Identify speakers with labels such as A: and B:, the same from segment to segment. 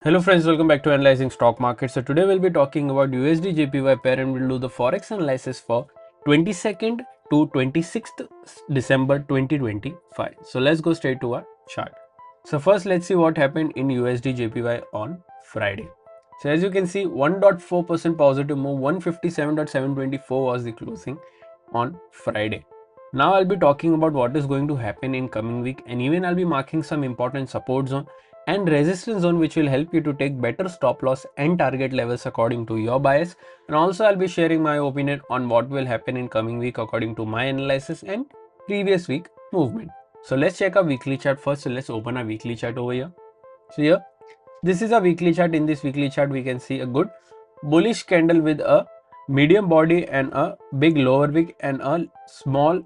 A: Hello friends, welcome back to Analyzing Stock Market. So today we'll be talking about USD JPY pair and we'll do the Forex analysis for 22nd to 26th December 2025. So let's go straight to our chart. So first let's see what happened in USD JPY on Friday. So as you can see, 1.4% positive move, 157.724 was the closing on Friday. Now I'll be talking about what is going to happen in coming week, and even I'll be marking some important support zone and resistance zone which will help you to take better stop loss and target levels according to your bias. And also I'll be sharing my opinion on what will happen in coming week according to my analysis and previous week movement. So let's check our weekly chart first. So let's open a weekly chart over here. So here, this is a weekly chart. In this weekly chart we can see a good bullish candle with a medium body and a big lower wick and a small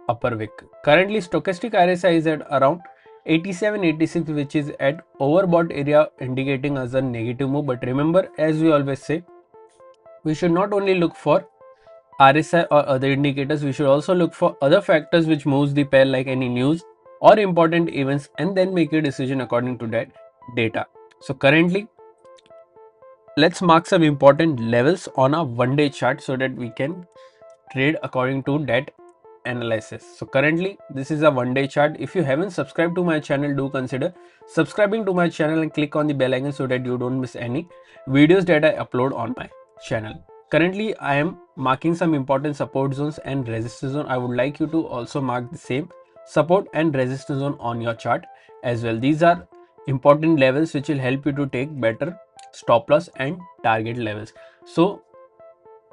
A: upper wick. Currently stochastic RSI is at around 87-86, which is at overbought area, indicating as a negative move. But remember, as we always say, we should not only look for RSI or other indicators, we should also look for other factors which moves the pair, like any news or important events, and then make a decision according to that data. So currently, let's mark some important levels on a one-day chart so that we can trade according to that analysis. So currently this is a one-day chart. If you haven't subscribed to my channel, do consider subscribing to my channel and click on the bell icon so that you don't miss any videos that I upload on my channel. Currently I am marking some important support zones and resistance zone. I would like you to also mark the same support and resistance zone on your chart as well. These are important levels which will help you to take better stop loss and target levels. So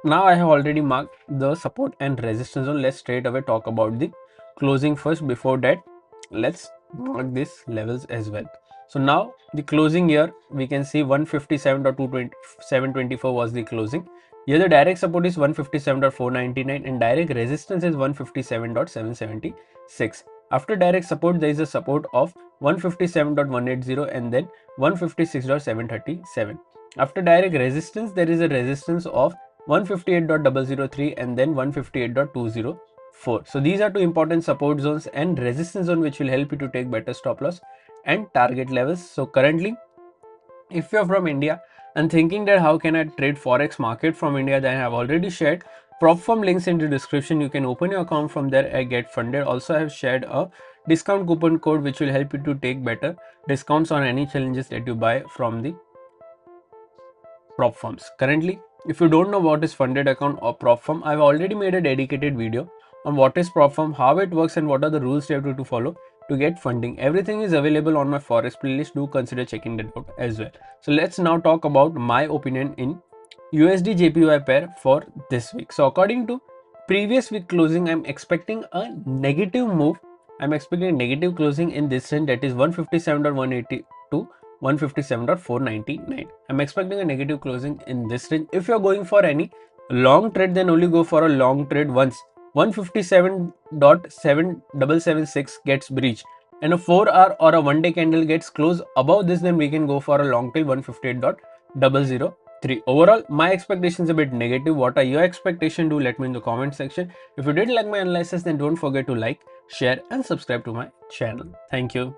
A: now I have already marked the support and resistance zone. Let's straight away talk about the closing first. Before that, let's mark these levels as well. So now the closing here, we can see 157.724 was the closing. Here the direct support is 157.499 and direct resistance is 157.776. After direct support, there is a support of 157.180 and then 156.737. After direct resistance, there is a resistance of 158.003 and then 158.204. So these are two important support zones and resistance zone which will help you to take better stop loss and target levels. So currently, if you're from India and thinking that how can I trade Forex market from India, then I have already shared prop firm links in the description. You can open your account from there and get funded. Also, I have shared a discount coupon code which will help you to take better discounts on any challenges that you buy from the prop firms. Currently, if you don't know what is funded account or prop firm, I've already made a dedicated video on what is prop firm, how it works and what are the rules you have to follow to get funding. Everything is available on my Forex playlist. Do consider checking that out as well. So let's now talk about my opinion in USD JPY pair for this week. So according to previous week closing, I'm expecting a negative move. I'm expecting a negative closing in this range, that is 157.180 to 157.499. I'm expecting a negative closing in this range. If you're going for any long trade, then only go for a long trade once 157.7776 gets breached and a 4-hour or a one-day candle gets closed above this, then we can go for a long till 158.003. Overall, my expectation is a bit negative. What are your expectations? Do let me in the comment section. If you did like my analysis, then don't forget to like, share and subscribe to my channel. Thank you.